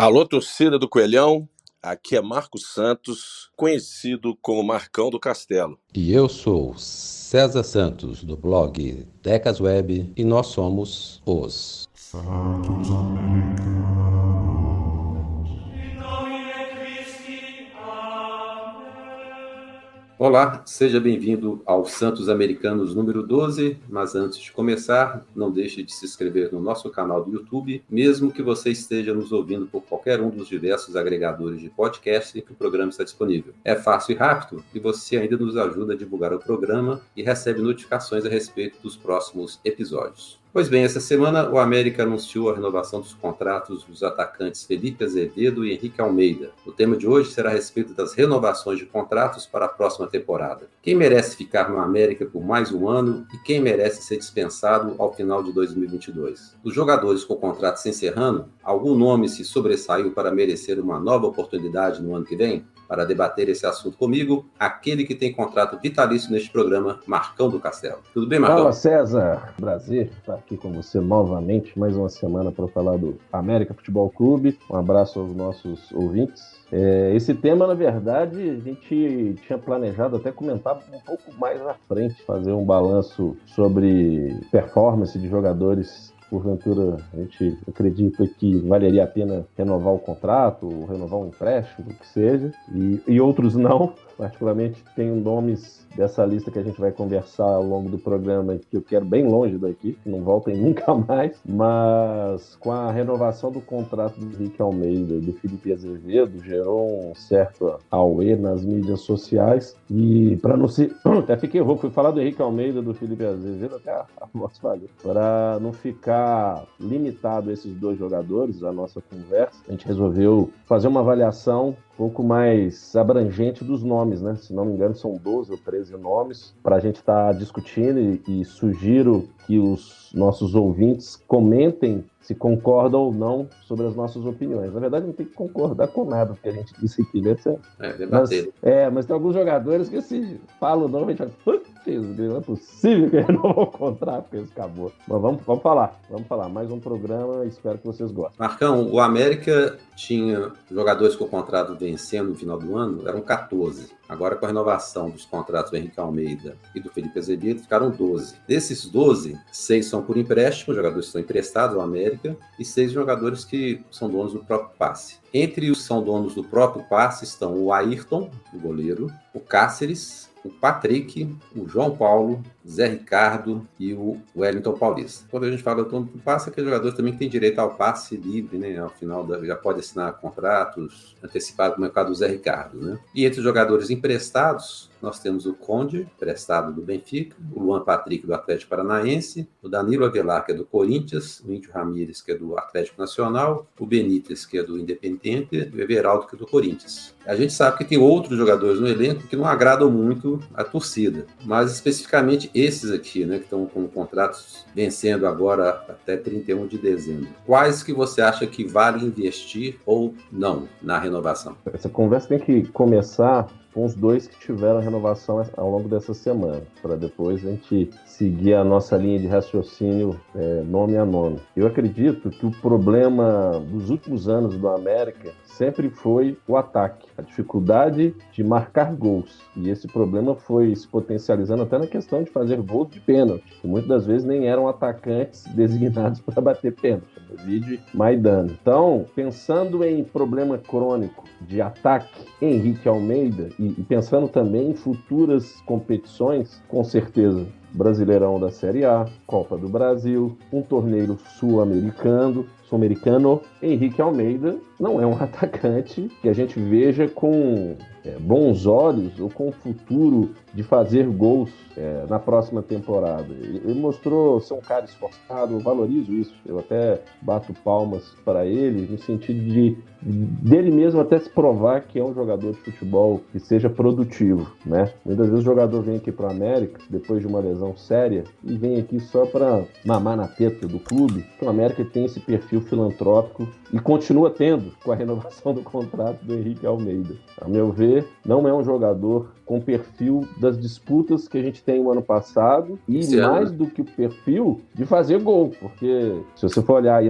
Alô, torcida do Coelhão, aqui é Marcos Santos, conhecido como Marcão do Castelo. E eu sou César Santos, do blog Decas Web, e nós somos os Santos Americanos. Olá, seja bem-vindo ao Santos Americanos número 12, mas antes de começar, não deixe de se inscrever no nosso canal do YouTube, mesmo que você esteja nos ouvindo por qualquer um dos diversos agregadores de podcast em que o programa está disponível. É fácil e rápido, e você ainda nos ajuda a divulgar o programa e recebe notificações a respeito dos próximos episódios. Pois bem, essa semana o América anunciou a renovação dos contratos dos atacantes Felipe Azevedo e Henrique Almeida. O tema de hoje será a respeito das renovações de contratos para a próxima temporada. Quem merece ficar no América por mais um ano e quem merece ser dispensado ao final de 2022? Dos jogadores com contratos se encerrando, algum nome se sobressaiu para merecer uma nova oportunidade no ano que vem? Para debater esse assunto comigo, aquele que tem contrato vitalício neste programa, Marcão do Castelo. Tudo bem, Marcão? Fala, César. Prazer estar aqui com você novamente, mais uma semana para falar do América Futebol Clube. Um abraço aos nossos ouvintes. Esse tema, na verdade, a gente tinha planejado até comentar um pouco mais à frente, fazer um balanço sobre performance de jogadores. Porventura, a gente acredita que valeria a pena renovar o contrato, ou renovar um empréstimo, o que seja, e outros não. Particularmente, tenho nomes dessa lista que a gente vai conversar ao longo do programa que eu quero bem longe daqui, que não voltem nunca mais, mas com a renovação do contrato do Henrique Almeida e do Felipe Azevedo, gerou um certo auê nas mídias sociais, e para não se... Até fiquei rouco, fui falar do Henrique Almeida e do Felipe Azevedo, até a voz falhou. Para não ficar limitado a esses dois jogadores, a nossa conversa, a gente resolveu fazer uma avaliação um pouco mais abrangente dos nomes, né? Se não me engano, são 12 ou 13 nomes para a gente estar discutindo e sugiro que os nossos ouvintes comentem se concordam ou não sobre as nossas opiniões. Na verdade, não tem que concordar com nada que a gente disse aqui, né? Debater. Mas tem alguns jogadores que se falam o nome, a gente fala, putz, não é possível que renovou o contrato, porque isso acabou. Mas vamos falar. Mais um programa, espero que vocês gostem. Marcão, o América tinha jogadores com contrato vencendo no final do ano, eram 14. Agora, com a renovação dos contratos do Henrique Almeida e do Felipe Azevedo, ficaram 12. Desses 12, 6 são por empréstimo, jogadores que estão emprestados ao América, e 6 jogadores que são donos do próprio passe. Entre os que são donos do próprio passe estão o Ayrton, o goleiro, o Cáceres, o Patrick, o João Paulo, o Zé Ricardo e o Wellington Paulista. Quando a gente fala do dono do passe, é aquele jogador também que tem direito ao passe livre, né? Ao final já pode assinar contratos antecipados, como é o caso do Zé Ricardo, né? E entre os jogadores emprestados, nós temos o Conde, emprestado do Benfica, o Luan Patrick, do Atlético Paranaense, o Danilo Avelar, que é do Corinthians, o Índio Ramírez, que é do Atlético Nacional, o Benítez, que é do Independiente, o Everaldo, que é do Corinthians. A gente sabe que tem outros jogadores no elenco que não agradam muito a torcida, mas especificamente esses aqui, né, que estão com contratos vencendo agora até 31 de dezembro. Quais que você acha que vale investir ou não na renovação? Essa conversa tem que começar com os dois que tiveram renovação ao longo dessa semana, para depois a gente seguir a nossa linha de raciocínio nome a nome. Eu acredito que o problema dos últimos anos do América sempre foi o ataque, a dificuldade de marcar gols. E esse problema foi se potencializando até na questão de fazer gols de pênalti, que muitas das vezes nem eram atacantes designados para bater pênalti. Vídeo Maidana. Então, pensando em problema crônico de ataque, Henrique Almeida, e pensando também em futuras competições, com certeza, Brasileirão da Série A, Copa do Brasil, um torneio sul-americano, Henrique Almeida não é um atacante que a gente veja com bons olhos ou com o futuro de fazer gols na próxima temporada. Ele mostrou ser um cara esforçado, eu valorizo isso, eu até bato palmas para ele no sentido dele mesmo até se provar que é um jogador de futebol que seja produtivo, né? Muitas vezes o jogador vem aqui para o América depois de uma lesão séria e vem aqui só para mamar na teta do clube. O América tem esse perfil filantrópico e continua tendo com a renovação do contrato do Henrique Almeida. A meu ver, não é um jogador com perfil das disputas que a gente tem no ano passado e mais do que o perfil de fazer gol, porque se você for olhar aí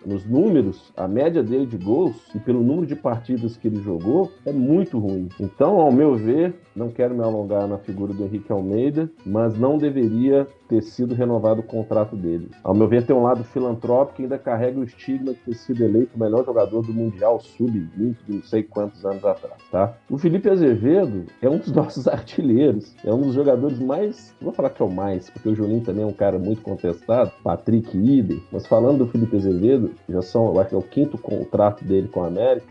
nos números, a média dele de gols e pelo número de partidas que ele jogou é muito ruim. Então, ao meu ver, não quero me alongar na figura do Henrique Almeida, mas não deveria ter sido renovado o contrato dele. Ao meu ver, tem um lado filantrópico que ainda carrega o estigma de ter sido eleito o melhor jogador do Mundial Sub-20 de não sei quantos anos atrás, tá? O Felipe Azevedo é um dos nossos artilheiros, é um dos jogadores mais, não vou falar que é o mais, porque o Juninho também é um cara muito contestado, Patrick Ider, mas falando do Felipe Azevedo, eu acho que é o 5º contrato dele com a América,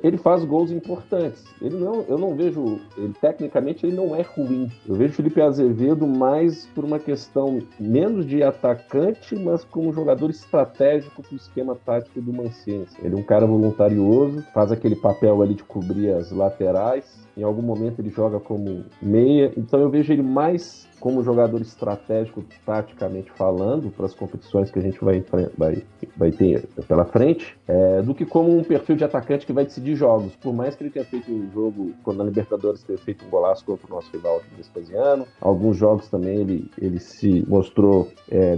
ele faz gols importantes. Eu não vejo, tecnicamente ele não é ruim. Eu vejo o Felipe Azevedo mais por uma questão menos de atacante, mas como jogador estratégico para o esquema tático do Mancini. Ele é um cara voluntarioso, faz aquele papel ali de cobrir as laterais, em algum momento ele joga como meia, então eu vejo ele mais como jogador estratégico, taticamente falando, para as competições que a gente vai ter pela frente, do que como um perfil de atacante que vai decidir jogos. Por mais que ele tenha feito um jogo, quando na Libertadores tenha feito um golaço contra o nosso rival Vespasiano, alguns jogos também ele se mostrou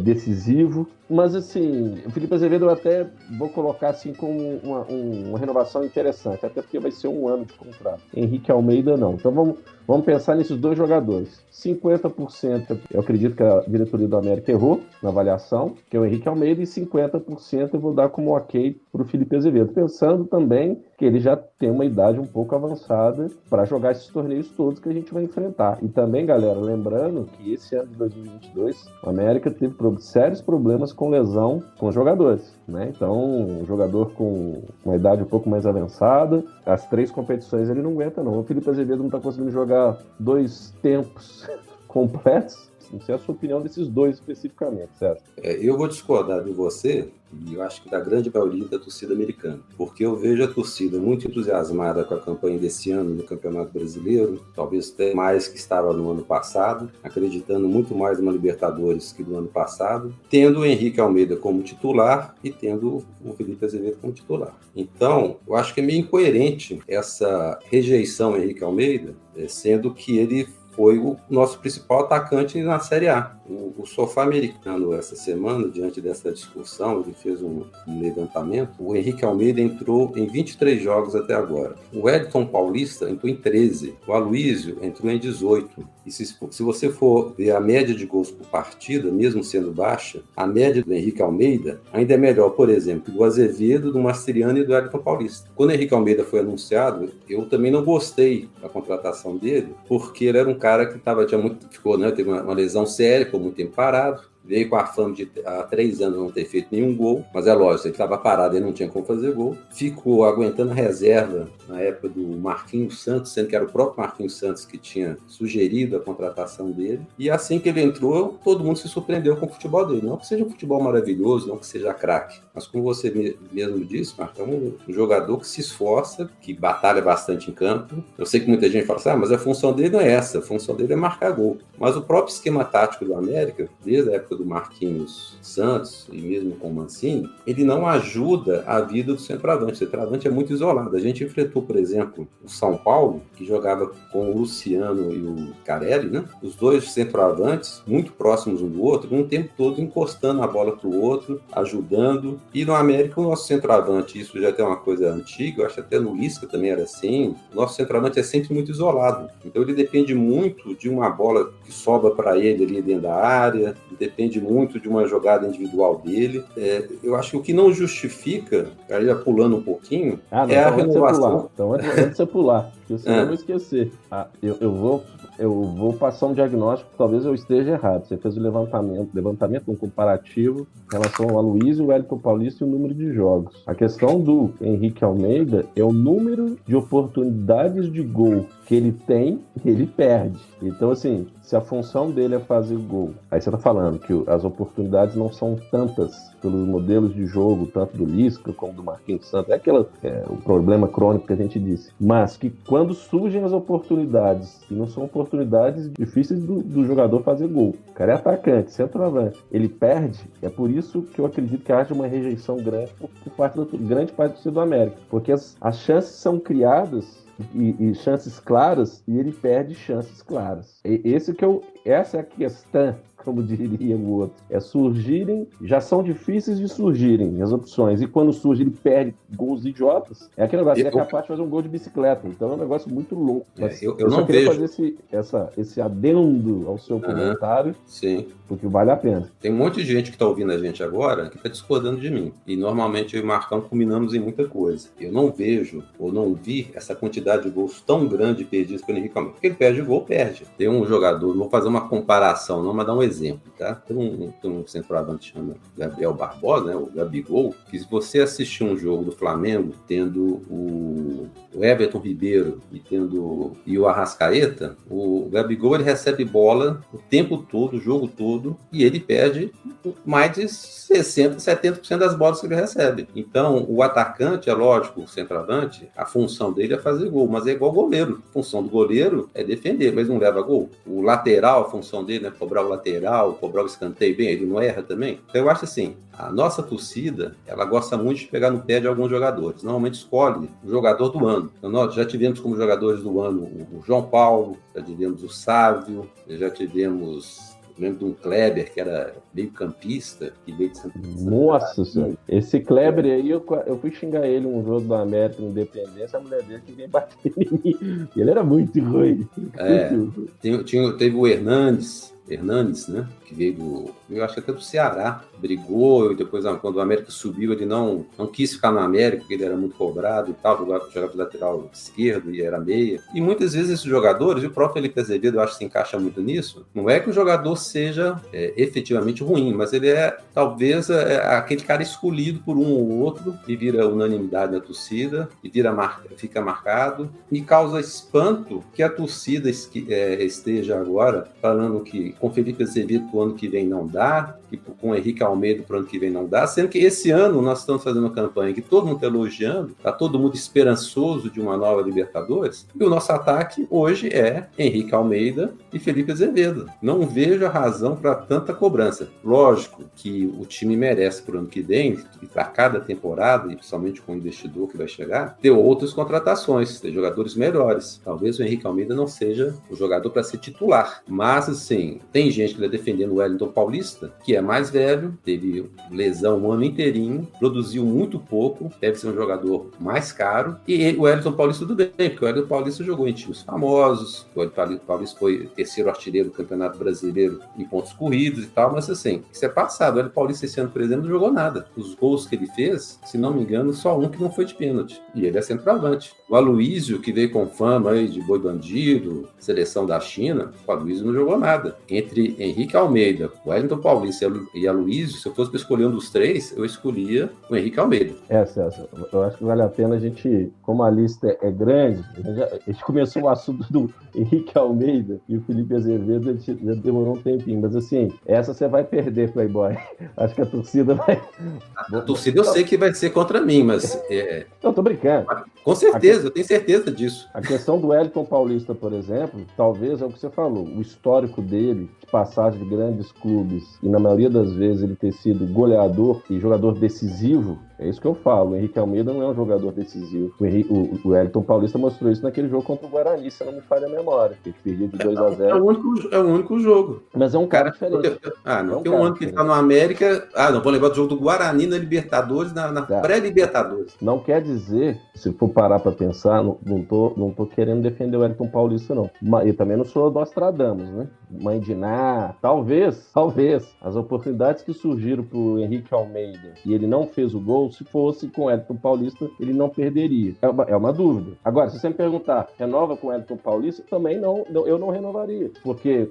decisivo. Mas, assim, o Felipe Azevedo eu até vou colocar assim como uma renovação interessante, até porque vai ser um ano de contrato. Henrique Almeida, não. Então, vamos pensar nesses dois jogadores. 50% eu acredito que a diretoria do América errou na avaliação, que é o Henrique Almeida, e 50% eu vou dar como ok para o Felipe Azevedo, pensando também que ele já tem uma idade um pouco avançada para jogar esses torneios todos que a gente vai enfrentar. E também, galera, lembrando que esse ano de 2022, o América teve sérios problemas com lesão com os jogadores, né? Então, um jogador com uma idade um pouco mais avançada, as 3 competições ele não aguenta, não. O Felipe Azevedo não está conseguindo jogar 2 tempos completos. Não sei a sua opinião desses 2 especificamente, certo? Eu vou discordar de você, e eu acho que da grande maioria da torcida americana, porque eu vejo a torcida muito entusiasmada com a campanha desse ano no Campeonato Brasileiro, talvez até mais que estava no ano passado, acreditando muito mais numa Libertadores que do ano passado, tendo o Henrique Almeida como titular e tendo o Felipe Azevedo como titular. Então, eu acho que é meio incoerente essa rejeição ao Henrique Almeida, sendo que ele foi o nosso principal atacante na Série A. O Sofá Americano, essa semana, diante dessa discussão, ele fez um levantamento. O Henrique Almeida entrou em 23 jogos até agora. O Wellington Paulista entrou em 13. O Aloísio entrou em 18. E se você for ver a média de gols por partida, mesmo sendo baixa, a média do Henrique Almeida ainda é melhor, por exemplo, do Azevedo, do Mastriani e do Wellington Paulista. Quando o Henrique Almeida foi anunciado, eu também não gostei da contratação dele, porque ele era um cara que teve uma lesão séria, ficou muito tempo parado, veio com a fama de há 3 anos não ter feito nenhum gol, mas é lógico, ele estava parado, ele não tinha como fazer gol, ficou aguentando a reserva na época do Marquinhos Santos, sendo que era o próprio Marquinhos Santos que tinha sugerido a contratação dele, e assim que ele entrou, todo mundo se surpreendeu com o futebol dele, não que seja um futebol maravilhoso, não que seja craque, mas como você mesmo disse, Marcos, é um jogador que se esforça, que batalha bastante em campo. Eu sei que muita gente fala assim, mas a função dele não é essa, a função dele é marcar gol, mas o próprio esquema tático do América, desde a época do Marquinhos Santos e mesmo com o Mancini, ele não ajuda a vida do centroavante. O centroavante é muito isolado. A gente enfrentou, por exemplo, o São Paulo, que jogava com o Luciano e o Carelli, né? Os 2 centroavantes, muito próximos um do outro, um tempo todo encostando a bola para o outro, ajudando. E no América, o nosso centroavante, isso já tem uma coisa antiga, eu acho até no Lisca também era assim, o nosso centroavante é sempre muito isolado. Então ele depende muito de uma bola que sobra para ele ali dentro da área, depende muito de uma jogada individual dele. Eu acho que o que não justifica, aí já pulando um pouquinho, a renovação. Então, antes de você pular, porque senão eu vou esquecer. Eu vou passar um diagnóstico, talvez eu esteja errado. Você fez o levantamento, um comparativo em relação ao Aloísio, o Wellington Paulista e o número de jogos. A questão do Henrique Almeida é o número de oportunidades de gol que ele tem e ele perde. Então, assim, se a função dele é fazer gol, aí você tá falando que as oportunidades não são tantas pelos modelos de jogo, tanto do Lisca como do Marquinhos Santos, o problema crônico que a gente disse, mas que quando surgem as oportunidades, e não são oportunidades difíceis do jogador fazer gol, o cara é atacante, centroavante, ele perde, é por isso que eu acredito que haja uma rejeição grande por parte grande parte do torcedor do América, porque as chances são criadas e chances claras, e ele perde chances claras. Essa é a questão. como diria o outro. Surgirem, já são difíceis de surgirem as opções. E quando surge, ele perde gols idiotas. É aquele negócio, ele é capaz de fazer um gol de bicicleta. Então é um negócio muito louco. Mas eu só não queria vejo fazer esse adendo ao seu comentário, sim. porque vale a pena. Tem um monte de gente que está ouvindo a gente agora que está discordando de mim. E normalmente eu e o Marcão combinamos em muita coisa. Eu não vejo ou não vi essa quantidade de gols tão grande perdidos pelo Henrique Almeida. Porque ele perde o gol, perde. Tem um jogador, vou fazer uma comparação, não, mas dar um exemplo, tá? Tem um centroavante que chama Gabriel Barbosa, né, o Gabigol, que se você assistir um jogo do Flamengo tendo o Everton Ribeiro e o Arrascaeta, o Gabigol ele recebe bola o tempo todo, o jogo todo, e ele perde mais de 60%, 70% das bolas que ele recebe. Então, o atacante, é lógico, o centroavante, a função dele é fazer gol, mas é igual goleiro. A função do goleiro é defender, mas não leva gol. O lateral, a função dele é cobrar o lateral, cobrar o escanteio bem, ele não erra também. Então, eu acho assim, a nossa torcida, ela gosta muito de pegar no pé de alguns jogadores. Normalmente escolhe o jogador do ano. Então, nós já tivemos como jogadores do ano o João Paulo, já tivemos o Sávio, já tivemos... lembro de um Kleber, que era meio campista, que veio de Santa Catarina. Nossa senhora. Esse Kleber aí, eu fui xingar ele num jogo do América Independência, a mulher dele que veio bater em mim. Ele era muito ruim. Teve o Hernandes, né? Que veio eu acho que até do Ceará, brigou, e depois, quando o América subiu, ele não quis ficar no América, porque ele era muito cobrado e tal, jogava de lateral esquerdo e era meia. E muitas vezes esses jogadores, e o próprio Felipe Azevedo, eu acho que se encaixa muito nisso, não é que o jogador seja efetivamente ruim, mas ele é, talvez, aquele cara escolhido por um ou outro, e vira unanimidade na torcida, e fica marcado, e causa espanto que a torcida esteja agora falando que com Felipe Azevedo pro ano que vem não dá, que com o Henrique Almeida pro ano que vem não dá, sendo que esse ano nós estamos fazendo uma campanha que todo mundo está elogiando, está todo mundo esperançoso de uma nova Libertadores, e o nosso ataque hoje é Henrique Almeida e Felipe Azevedo. Não vejo a razão para tanta cobrança. Lógico que o time merece pro ano que vem, e para cada temporada, e principalmente com o investidor que vai chegar, ter outras contratações, ter jogadores melhores. Talvez o Henrique Almeida não seja o jogador para ser titular, mas assim, tem gente que está defendendo o Wellington Paulista, que é mais velho, teve lesão um ano inteirinho, produziu muito pouco, deve ser um jogador mais caro, e o Wellington Paulista tudo bem, porque o Wellington Paulista jogou em times famosos, o Wellington Paulista foi terceiro artilheiro do Campeonato Brasileiro em pontos corridos e tal, mas assim, isso é passado. O Wellington Paulista esse ano, por exemplo, não jogou nada. Os gols que ele fez, se não me engano, só um que não foi de pênalti, e ele é centroavante. O Aloísio, que veio com fama aí de boi bandido, seleção da China, o Aloísio não jogou nada. Entre Henrique Almeida, o Wellington Paulista e Aloísio, se eu fosse para escolher um dos três, eu escolhia o Henrique Almeida. César, eu acho que vale a pena a gente, como a lista é grande, a gente começou o assunto do Henrique Almeida e o Felipe Azevedo, a gente já demorou um tempinho, mas assim, essa você vai perder, Playboy. Acho que a torcida vai... A torcida eu sei que vai ser contra mim, mas... Não, tô brincando. Com certeza, eu tenho certeza disso. A questão do Wellington Paulista, por exemplo, talvez é o que você falou, o histórico dele, de passagem de grandes clubes, e na maioria das vezes ele ter sido goleador e jogador decisivo, é isso que eu falo. O Henrique Almeida não é um jogador decisivo. O Wellington Paulista mostrou isso naquele jogo contra o Guarani, se não me falha a memória, que ele perdia de 2-0. É o único jogo. Mas é um cara diferente. Não tem um ano que ele tá no América. Não, vou lembrar do jogo do Guarani na Libertadores, na pré-Libertadores. Não quer dizer, se for parar para pensar, não tô querendo defender o Wellington Paulista, não. Eu também não sou Nostradamus, né? Mãe de Ná. Talvez, as oportunidades que surgiram pro Henrique Almeida e ele não fez o gol, se fosse com o Wellington Paulista, ele não perderia. É uma dúvida. Agora, se você me perguntar, renova com o Wellington Paulista? Também não, eu não renovaria. Porque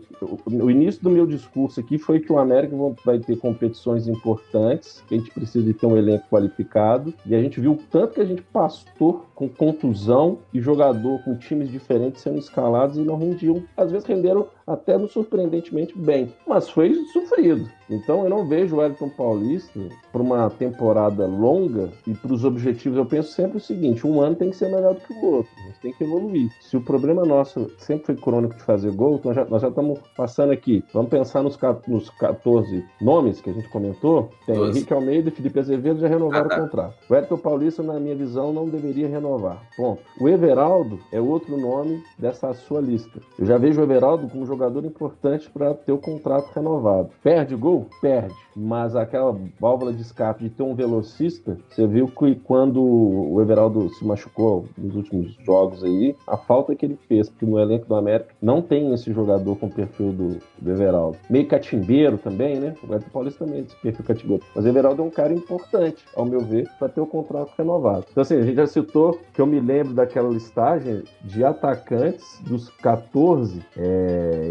o início do meu discurso aqui foi que o América vai ter competições importantes, que a gente precisa de ter um elenco qualificado, e a gente viu o tanto que a gente passou com contusão e jogador com times diferentes sendo escalados e não rendiam. Às vezes renderam até surpreendentemente bem, mas foi sofrido. Então eu não vejo o Wellington Paulista para uma temporada longa e para os objetivos. Eu penso sempre o seguinte: um ano tem que ser melhor do que o outro, a gente tem que evoluir. Se o problema nosso sempre foi crônico de fazer gol, então nós já estamos passando aqui. Vamos pensar nos 14 nomes que a gente comentou. Tem Henrique Almeida e Felipe Azevedo já renovaram o contrato. O Wellington Paulista, na minha visão, não deveria renovar. Ponto. O Everaldo é outro nome dessa sua lista. Eu já vejo o Everaldo como um jogador importante para ter o contrato renovado. Perde gol? Perde. Mas aquela válvula de escape de ter um velocista, você viu que quando o Everaldo se machucou nos últimos jogos aí, a falta que ele fez, porque no elenco do América não tem esse jogador com o perfil do Everaldo. Meio catimbeiro também, né? O Wellington Paulista também é esse perfil catimbeiro. Mas o Everaldo é um cara importante, ao meu ver, para ter o contrato renovado. Então assim, a gente já citou que eu me lembro daquela listagem de atacantes dos 14,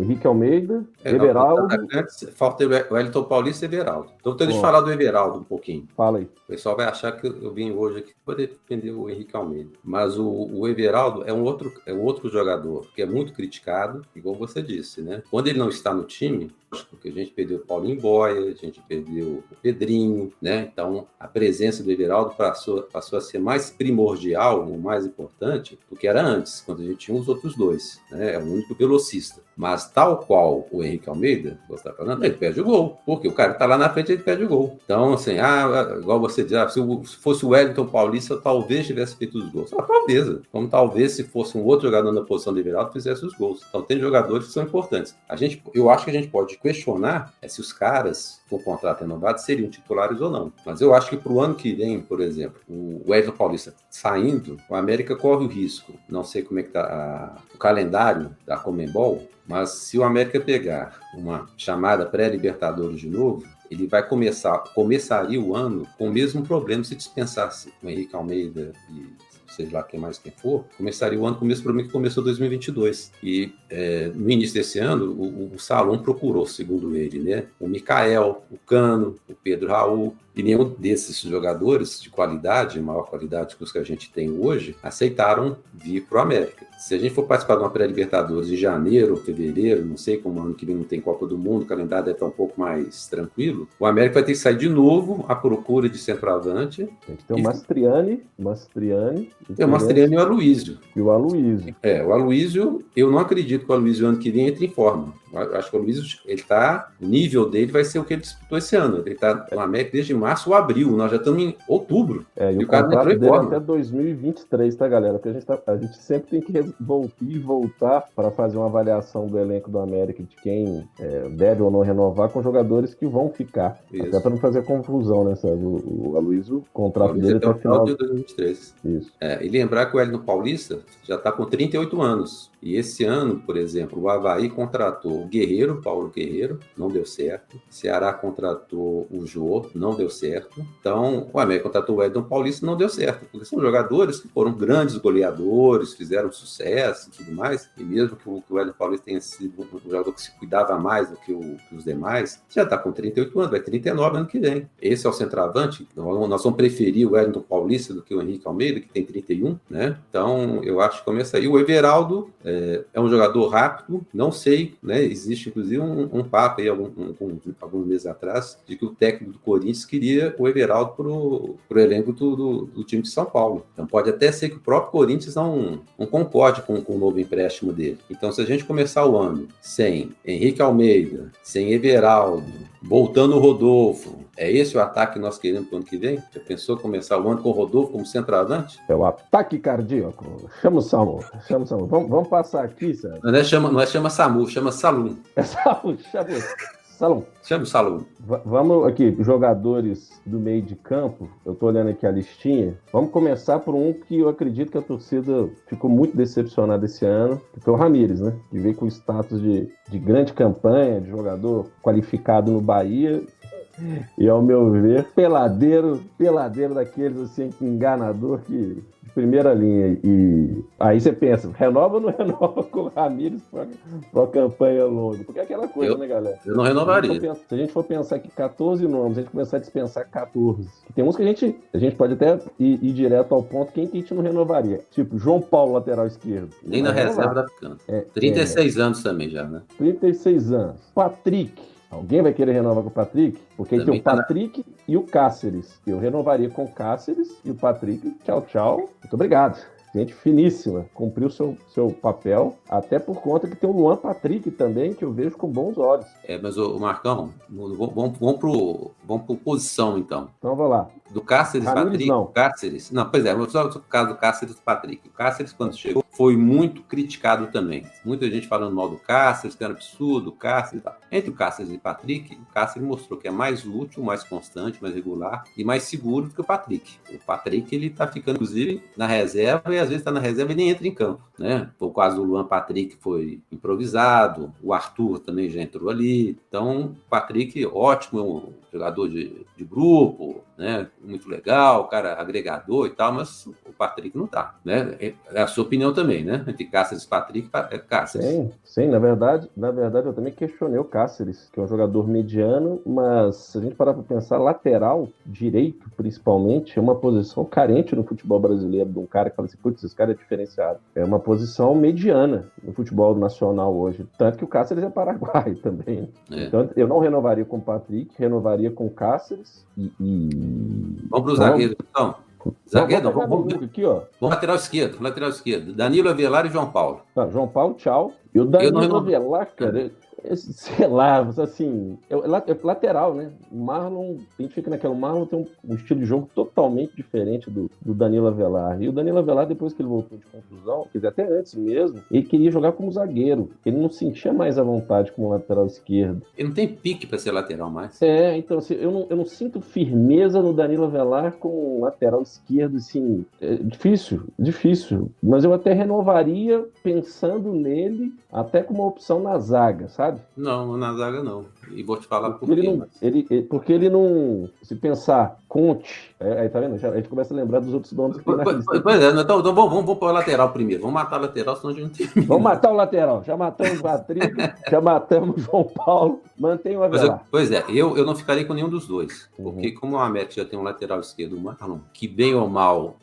Henrique Almeida, Everaldo... Falta o Wellington Paulista e Everaldo. Então, deixa eu falar do Everaldo um pouquinho. Fala aí. O pessoal vai achar que eu vim hoje aqui para defender o Henrique Almeida. Mas o Everaldo é um outro jogador que é muito criticado, igual você disse, né? Quando ele não está no time, porque a gente perdeu o Paulinho Boia, a gente perdeu o Pedrinho, né? Então, a presença do Everaldo passou a ser mais primordial, ou mais importante, do que era antes, quando a gente tinha os outros dois, né? É o único velocista. Mas tal qual o Henrique Almeida, você está falando, ele perde o gol. Porque o cara está lá na frente, ele perde o gol. Então, assim, igual você diz, se fosse o Wellington Paulista, talvez tivesse feito os gols. Talvez. Como talvez se fosse um outro jogador na posição do Everaldo, fizesse os gols. Então, tem jogadores que são importantes. Eu acho que a gente pode questionar se os caras, com o contrato renovado, seriam titulares ou não. Mas eu acho que para o ano que vem, por exemplo, o Wellington Paulista saindo, o América corre o risco. Não sei como é que está o calendário da Conmebol, mas se o América pegar uma chamada pré-Libertadores de novo, ele vai começaria o ano com o mesmo problema se dispensasse o Henrique Almeida e seja lá quem for, começaria o ano com o mesmo problema que começou 2022. E no início desse ano, o Salom procurou, segundo ele, né, o Mikael, o Cano, o Pedro Raul, e nenhum desses jogadores de qualidade, maior qualidade que os que a gente tem hoje, aceitaram vir para o América. Se a gente for participar de uma pré-Libertadores em janeiro, fevereiro, não sei como ano que vem não tem Copa do Mundo, o calendário deve estar um pouco mais tranquilo, o América vai ter que sair de novo à procura de centroavante. Tem que ter o Mastriani. Tem o Mastriani e o Aloísio. O Aloísio, eu não acredito que o Aloísio ano que vem entre em forma. Eu acho que o Aloísio, o nível dele vai ser o que ele disputou esse ano. Ele está no América desde março ou abril, nós já estamos em outubro. E o contrato dele é até 2023, tá, galera? Porque a gente sempre tem que voltar para fazer uma avaliação do elenco do América, de quem deve ou não renovar, com jogadores que vão ficar. Isso. Até para não fazer confusão, né, sabe? O Aloísio, o contrato dele até o final de 2023. Isso. E lembrar que o Wellington Paulista já está com 38 anos. E esse ano, por exemplo, o Avaí contratou o Paulo Guerreiro, não deu certo. O Ceará contratou o Jô, não deu certo. Então, o América contratou o Wellington Paulista, não deu certo. Porque são jogadores que foram grandes goleadores, fizeram sucesso e tudo mais. E mesmo que o Wellington Paulista tenha sido um jogador que se cuidava mais do que os demais, já está com 38 anos, vai 39 ano que vem. Esse é o centroavante. Nós vamos preferir o Wellington Paulista do que o Henrique Almeida, que tem 31, né? Então, eu acho que começa aí. O Everaldo é um jogador rápido, não sei, né? Existe inclusive um papo aí alguns meses atrás de que o técnico do Corinthians queria o Everaldo pro elenco do time de São Paulo. Então pode até ser que o próprio Corinthians não concorde com o novo empréstimo dele. Então, se a gente começar o ano sem Henrique Almeida, sem Everaldo, voltando o Rodolfo, é esse o ataque que nós queremos para o ano que vem? Já pensou começar o ano com o Rodolfo como centroavante? É o ataque cardíaco. Chama o Samu. Vamos passar aqui, Sérgio. Não é chama Samu, chama Salum. É Samu, Salum. Chama o Salum. Vamos aqui, jogadores do meio de campo. Eu tô olhando aqui a listinha. Vamos começar por um que eu acredito que a torcida ficou muito decepcionada esse ano, que foi o Ramírez, né? Que veio com status de grande campanha, de jogador qualificado no Bahia. E, ao meu ver, peladeiro daqueles, assim, enganador, que de primeira linha. E aí você pensa, renova ou não renova com o Ramírez para uma campanha longa? Porque é aquela coisa, né, galera? Eu não renovaria. Se a gente for pensar que 14 nomes, a gente começar a dispensar 14. Tem uns que a gente pode até ir direto ao ponto, quem que a gente não renovaria? Tipo, João Paulo, lateral esquerdo. Nem na reserva da ficando. 36 anos também já, né? 36 anos. Patrick. Alguém vai querer renovar com o Patrick? Porque aí tem Também o Patrick e o Cáceres. Eu renovaria com o Cáceres e o Patrick. Tchau, tchau. Muito obrigado. Gente finíssima, cumpriu seu papel, até por conta que tem o Luan Patrick também, que eu vejo com bons olhos. Mas o Marcão, vamos pro posição, então. Então, vamos lá. Do Cáceres, Ramires, Patrick, não. Cáceres. Não, pois é, só o caso do Cáceres e do Patrick. O Cáceres, quando chegou, foi muito criticado também. Muita gente falando mal do Cáceres, que era absurdo, o Cáceres e tal. Entre o Cáceres e o Patrick, o Cáceres mostrou que é mais útil, mais constante, mais regular e mais seguro do que o Patrick. O Patrick, ele tá ficando, inclusive, na reserva, e às vezes tá na reserva e nem entra em campo, né? Por causa do Luan Patrick foi improvisado, o Arthur também já entrou ali. Então, o Patrick, ótimo jogador de grupo, né? Muito legal, cara agregador e tal, mas o Patrick não tá, né? É a sua opinião também, né? Entre Cáceres e Patrick, Cáceres. Sim, na verdade eu também questionei o Cáceres, que é um jogador mediano, mas se a gente parar para pensar, lateral direito, principalmente, é uma posição carente no futebol brasileiro, de um cara que fala assim, putz, esse cara é diferenciado. É uma posição mediana no futebol nacional hoje, tanto que o Cáceres é paraguaio também. Então, eu não renovaria com o Patrick, renovaria com o Cáceres Vamos pro zagueiro, então. Zagueiro, vamos aqui, ó. Vamos lateral esquerdo. Danilo Avelar e João Paulo. João Paulo, tchau. E o Danilo Avelar, cara, sei lá, assim, é lateral, né? O Marlon, a gente fica naquela, o Marlon tem um estilo de jogo totalmente diferente do Danilo Avelar. E o Danilo Avelar, depois que ele voltou de contusão, quer dizer, até antes mesmo, ele queria jogar como zagueiro. Ele não sentia mais à vontade como lateral esquerdo. Ele não tem pique para ser lateral mais. Então, assim, eu não sinto firmeza no Danilo Avelar como lateral esquerdo, assim, é difícil. Mas eu até renovaria pensando nele até como uma opção na zaga, sabe? Não, na zaga não. E vou te falar por quê. Porque ele não... Se pensar, Conte... Aí tá vendo? A gente começa a lembrar dos outros nomes que tem na lista. Pois é, então vamos para o lateral primeiro. Vamos matar o lateral, senão a gente não tem... Vamos matar o lateral. Já matamos o Patrick, já matamos o João Paulo. Mantém o Avelar. Pois é, eu não ficaria com nenhum dos dois. Porque como o América já tem um lateral esquerdo, o Marlon, que bem ou mal...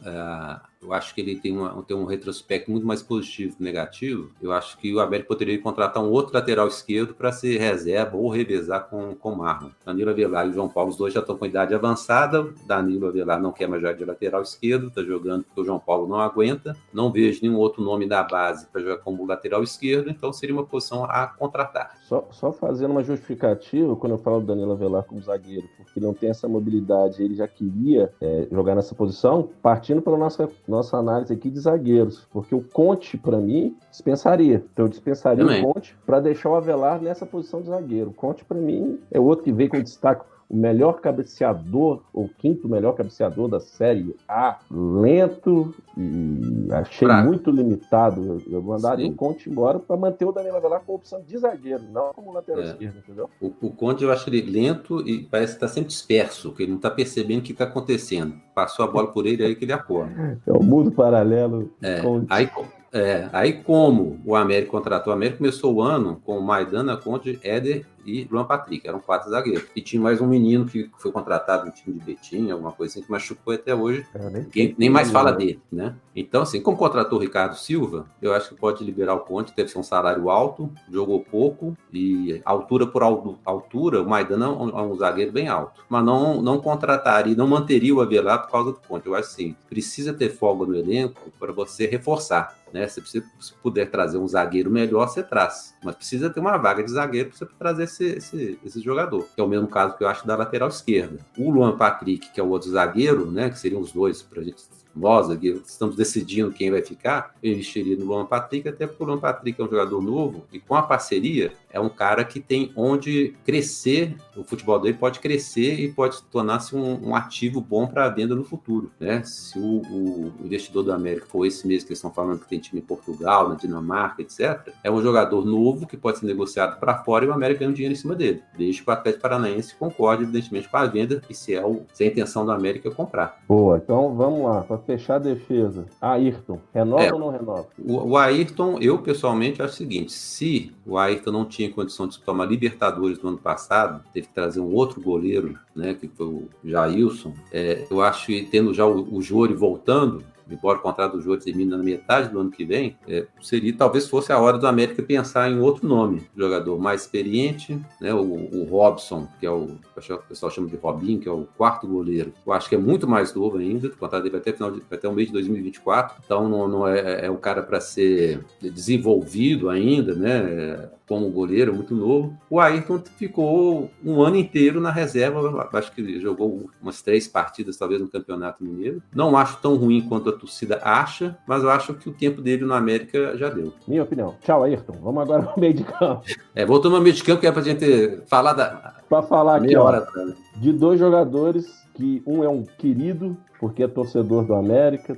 eu acho que ele tem um retrospecto muito mais positivo que negativo. Eu acho que o América poderia contratar um outro lateral esquerdo para ser reserva ou revezar com o Marlon. Danilo Avelar e João Paulo, os dois já estão com idade avançada. Danilo Avelar não quer mais jogar de lateral esquerdo, está jogando porque o João Paulo não aguenta. Não vejo nenhum outro nome da base para jogar como lateral esquerdo, então seria uma posição a contratar. Só fazendo uma justificativa, quando eu falo do Danilo Avelar como zagueiro, porque ele não tem essa mobilidade, ele já queria jogar nessa posição, partindo pela nossa análise aqui de zagueiros, porque o Conte, para mim, dispensaria. Então eu dispensaria também o Conte para deixar o Avelar nessa posição de zagueiro. O Conte, para mim, é outro que veio com destaque, o melhor cabeceador, ou quinto melhor cabeceador da Série A, lento e achei muito limitado. Eu mandaria o Conte embora para manter o Danilo Avelar com a opção de zagueiro, não como lateral esquerdo, entendeu? O Conte, eu acho ele lento e parece que está sempre disperso, que ele não está percebendo o que está acontecendo. Passou a bola por ele, aí que ele acorda. É o mundo paralelo. Aí como o América contratou, o América começou o ano com Maidana, Conte, Éder e Luan Patrick, eram 4 zagueiros. E tinha mais um menino que foi contratado no time de Betim, alguma coisa assim, que machucou até hoje. Nem mais fala dele, né? Então, assim, como contratou o Ricardo Silva, eu acho que pode liberar o Conte, deve ser um salário alto, jogou pouco, e altura por altura, o Maidana é um zagueiro bem alto. Mas não contrataria, não manteria o Avelar por causa do Conte. Eu acho assim, precisa ter folga no elenco para você reforçar. Né? Se puder trazer um zagueiro melhor, você traz. Mas precisa ter uma vaga de zagueiro para você trazer esse jogador. Que é o mesmo caso que eu acho da lateral esquerda. O Luan Patrick, que é o outro zagueiro, né? Que seriam os dois para a gente... Nós aqui estamos decidindo quem vai ficar, eu investiria no Luan Patrick, até porque o Luan Patrick é um jogador novo e com a parceria é um cara que tem onde crescer, o futebol dele pode crescer e pode tornar-se um ativo bom para a venda no futuro, né? Se o investidor do América for esse mesmo que eles estão falando que tem time em Portugal, na Dinamarca, etc., é um jogador novo que pode ser negociado para fora e o América ganha um dinheiro em cima dele, desde que o Atlético Paranaense concorde, evidentemente, com a venda e se é a intenção do América comprar. Boa, então vamos lá, para fechar a defesa. Ayrton, renova ou não renova? O Ayrton, eu pessoalmente acho o seguinte, se o Ayrton não tinha condição de disputar uma Libertadores no ano passado, teve que trazer um outro goleiro, né, que foi o Jailson, eu acho que tendo já o Jori voltando, embora o contrato do Jô termine na metade do ano que vem, talvez fosse a hora do América pensar em outro nome, jogador mais experiente, né? O Robson, que é o pessoal chama de Robinho, que é o quarto goleiro. Eu acho que é muito mais novo ainda, o contrato dele vai até o mês de 2024, então não é um cara para ser desenvolvido ainda, né? Como goleiro, muito novo. O Ayrton ficou um ano inteiro na reserva, acho que ele jogou umas 3 partidas, talvez, no Campeonato Mineiro. Não acho tão ruim quanto a torcida acha, mas eu acho que o tempo dele no América já deu. Minha opinião. Tchau, Ayrton. Vamos agora ao meio de campo. Voltamos ao meio de campo, que é pra gente falar Para falar aqui, meia hora. De 2 jogadores, que um é um querido, porque é torcedor do América,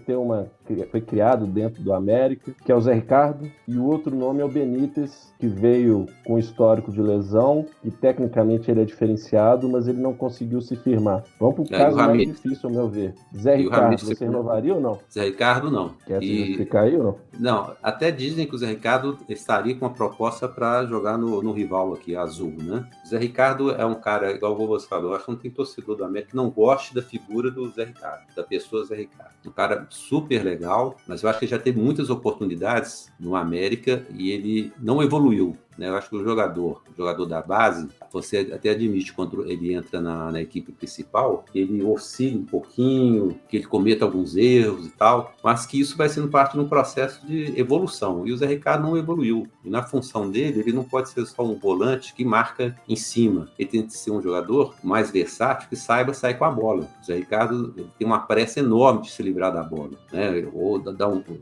foi criado dentro do América, que é o Zé Ricardo, e o outro nome é o Benítez, que veio com histórico de lesão, e tecnicamente ele é diferenciado, mas ele não conseguiu se firmar. Vamos para o caso mais difícil, ao meu ver. Zé Ricardo, você renovaria ou não? Zé Ricardo, não. Quer se justificar aí ou não? Não, até dizem que o Zé Ricardo estaria com uma proposta para jogar no rival aqui, Azul, né? O Zé Ricardo é um cara, igual você falou, eu acho que não tem torcedor do América que não goste da figura do Zé Ricardo, da pessoa Zé Ricardo. Um cara super legal, mas eu acho que ele já teve muitas oportunidades no América e ele não evoluiu. Eu acho que o jogador da base, você até admite quando ele entra na equipe principal, ele oscila um pouquinho, que ele cometa alguns erros e tal, mas que isso vai sendo parte de um processo de evolução. E o Zé Ricardo não evoluiu. E na função dele, ele não pode ser só um volante que marca em cima. Ele tem que ser um jogador mais versátil, que saiba sair com a bola. O Zé Ricardo tem uma pressa enorme de se livrar da bola, né? Ou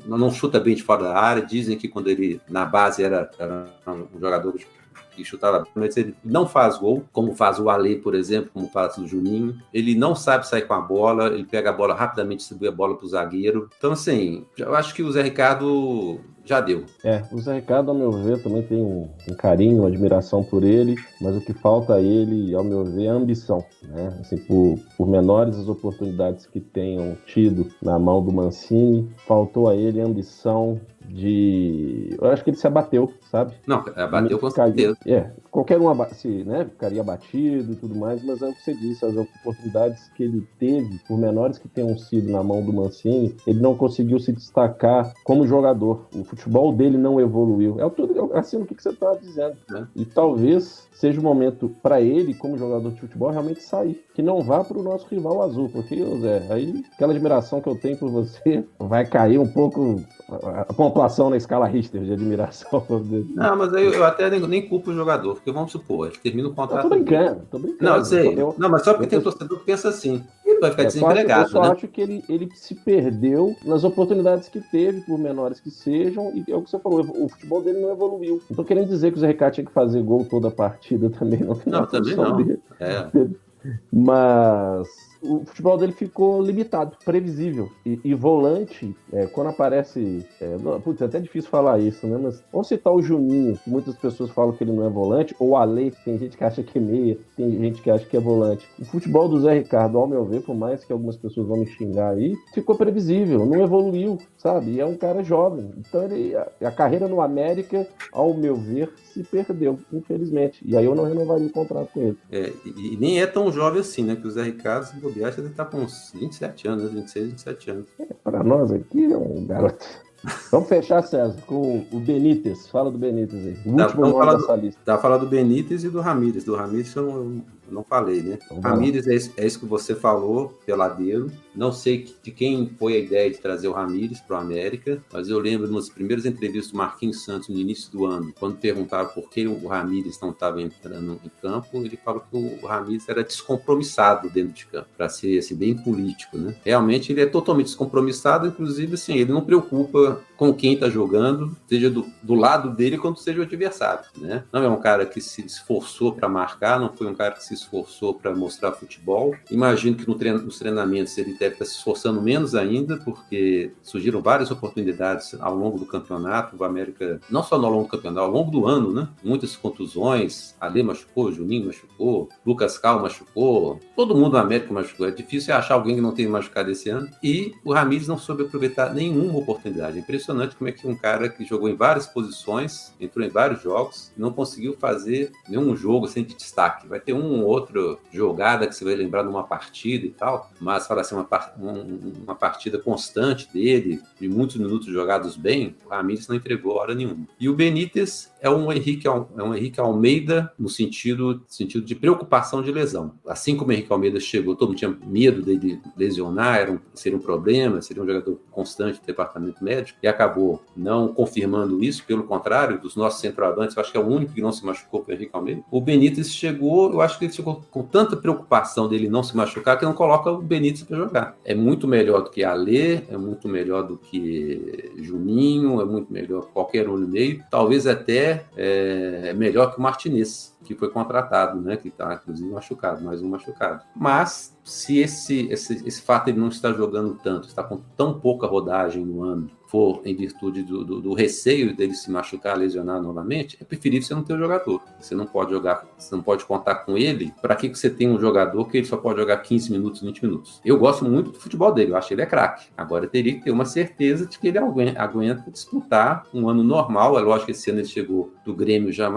não chuta bem de fora da área. Dizem que quando ele, na base, era um jogador que chutava, mas ele não faz gol, como faz o Alê, por exemplo, como faz o Juninho. Ele não sabe sair com a bola, ele pega a bola rapidamente, distribui a bola para o zagueiro. Então, assim, eu acho que o Zé Ricardo já deu. O Zé Ricardo, ao meu ver, também tem um carinho, uma admiração por ele, mas o que falta a ele, ao meu ver, é a ambição, né? Assim, por menores as oportunidades que tenham tido na mão do Mancini, faltou a ele a ambição eu acho que ele se abateu, sabe? Não, abateu com certeza. Qualquer um ficaria abatido e tudo mais, mas é o que você disse, as oportunidades que ele teve, por menores que tenham sido na mão do Mancini, ele não conseguiu se destacar como jogador. O futebol dele não evoluiu. Assim, o que você estava dizendo. E talvez seja o momento para ele, como jogador de futebol, realmente sair. Que não vá para o nosso rival Azul, porque, Zé, aí aquela admiração que eu tenho por você vai cair um pouco a pontuação na escala Richter de admiração. Não, mas aí eu até nem culpo o jogador, porque vamos supor, ele termina o contrato. Tô brincando. Não, eu sei. Não, mas só porque tem torcedor que pensa assim. Ele vai ficar desempregado. Eu só acho que ele se perdeu nas oportunidades que teve, por menores que sejam, e é o que você falou, o futebol dele não evoluiu. Não tô querendo dizer que o Zé Ricardo tinha que fazer gol toda a partida também, não. Não, também não. Mas o futebol dele ficou limitado, previsível. E volante, quando aparece... é até difícil falar isso, né? Mas vamos citar o Juninho, que muitas pessoas falam que ele não é volante, ou o Alê, que tem gente que acha que é meia, tem gente que acha que é volante. O futebol do Zé Ricardo, ao meu ver, por mais que algumas pessoas vão me xingar aí, ficou previsível, não evoluiu, sabe? E é um cara jovem. Então a carreira no América, ao meu ver, se perdeu, infelizmente. E aí eu não renovaria o contrato com ele. E nem é tão jovem assim, né? Que o Zé Ricardo, se bobear, ele tá com uns 27 anos, 26, 27 anos. Para nós aqui é um garoto. Vamos fechar, César, com o Benítez. Fala do Benítez aí. O último nome dessa lista. Tá falando do Benítez e do Ramírez. Do Ramírez eu não falei, né? Ramírez é isso que você falou, peladeiro. Não sei de quem foi a ideia de trazer o Ramírez para o América, mas eu lembro nas primeiras entrevistas do Marquinhos Santos no início do ano, quando perguntava por que o Ramírez não estava entrando em campo, ele falou que o Ramírez era descompromissado dentro de campo, para ser assim, bem político, né? Realmente ele é totalmente descompromissado, inclusive assim, ele não preocupa com quem está jogando, seja do lado dele quanto seja o adversário, né? Não é um cara que se esforçou para marcar, não foi um cara que se esforçou para mostrar futebol. Imagino que nos treinamentos ele deve estar se esforçando menos ainda, porque surgiram várias oportunidades ao longo do campeonato. O América, não só ao longo do campeonato, ao longo do ano, né? Muitas contusões. Alê machucou, Juninho machucou, Lucas Cal machucou, todo mundo do América machucou. É difícil achar alguém que não tenha machucado esse ano. E o Ramírez não soube aproveitar nenhuma oportunidade. É impressionante. impressionante como é que um cara que jogou em várias posições, entrou em vários jogos, não conseguiu fazer nenhum jogo assim de destaque. Vai ter uma ou outra jogada que você vai lembrar numa partida e tal, mas fala assim, uma partida constante dele, de muitos minutos jogados bem, o Ramírez não entregou hora nenhuma. E o Benítez é um Henrique Almeida no sentido de preocupação de lesão. Assim como o Henrique Almeida chegou, todo mundo tinha medo dele lesionar, seria um problema, seria um jogador constante do departamento médico, e acabou não confirmando isso, pelo contrário, dos nossos centroavantes, eu acho que é o único que não se machucou foi o Henrique Almeida. O Benítez chegou, eu acho que ele chegou com tanta preocupação dele não se machucar, que não coloca o Benítez para jogar. É muito melhor do que Alê, é muito melhor do que Juninho, é muito melhor que qualquer um no meio, talvez até melhor que o Martinez, que foi contratado, né, que está inclusive machucado, mais um machucado. Mas se esse fato de ele não estar jogando tanto, está com tão pouca rodagem no ano, for em virtude do receio dele se machucar, lesionar novamente, é preferível você não ter o jogador. Você não pode jogar, você não pode contar com ele. Para que você tem um jogador que ele só pode jogar 15 minutos, 20 minutos? Eu gosto muito do futebol dele, eu acho que ele é craque. Agora teria que ter uma certeza de que ele aguenta disputar um ano normal. É lógico que esse ano ele chegou do Grêmio já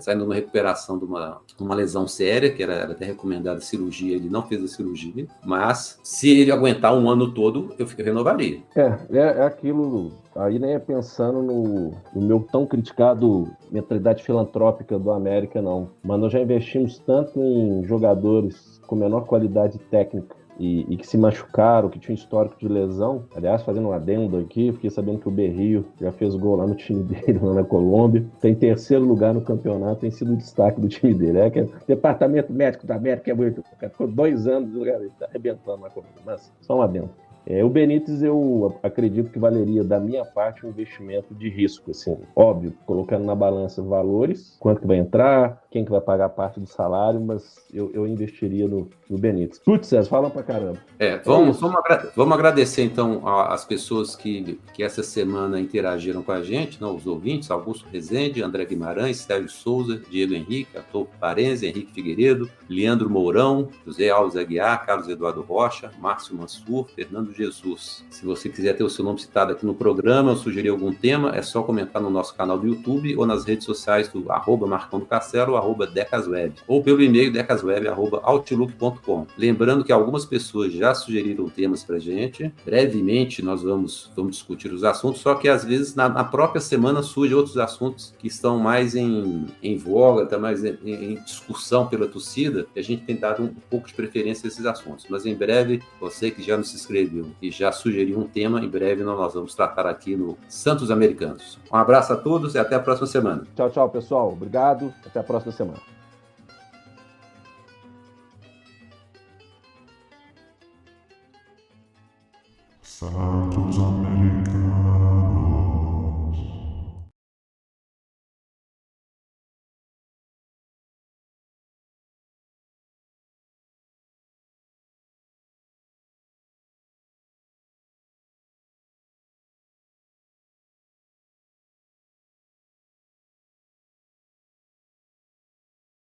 saindo numa recuperação de uma lesão séria, que era até recomendada cirurgia, ele não fez a cirurgia, mas se ele aguentar um ano todo, eu renovaria. É aquilo, aí nem é pensando no meu tão criticado mentalidade filantrópica do América, não. Mas nós já investimos tanto em jogadores com menor qualidade técnica e que se machucaram, que tinham histórico de lesão. Aliás, fazendo um adendo aqui, fiquei sabendo que o Berrio já fez gol lá no time dele, lá na Colômbia. Tem terceiro lugar no campeonato, tem sido o destaque do time dele. Que o departamento médico da América é muito... Ficou 2 anos, ele tá arrebentando na Colômbia. Mas só um adendo. O Benítez, eu acredito que valeria, da minha parte, um investimento de risco, assim, óbvio, colocando na balança valores, quanto que vai entrar, quem que vai pagar parte do salário, mas eu investiria no Benítez. Putz, César, fala pra caramba. Vamos agradecer, então, as pessoas que essa semana interagiram com a gente, os ouvintes, Augusto Rezende, André Guimarães, Sérgio Souza, Diego Henrique, Atolfo Parense, Henrique Figueiredo, Leandro Mourão, José Alves Aguiar, Carlos Eduardo Rocha, Márcio Mansur, Fernando Jesus. Se você quiser ter o seu nome citado aqui no programa ou sugerir algum tema, é só comentar no nosso canal do YouTube ou nas redes sociais do @Marcão do Castelo, @Decasweb, ou pelo e-mail decasweb@outlook.com. Lembrando que algumas pessoas já sugeriram temas pra gente. Brevemente nós vamos discutir os assuntos, só que às vezes na própria semana surgem outros assuntos que estão mais em voga, estão mais em discussão pela torcida, e a gente tem dado um pouco de preferência a esses assuntos. Mas em breve, você que já nos inscreveu e já sugeriu um tema, em breve nós vamos tratar aqui no Santos Americanos. Um abraço a todos e até a próxima semana. Tchau, tchau, pessoal. Obrigado. Até a próxima semana. Santos Americanos.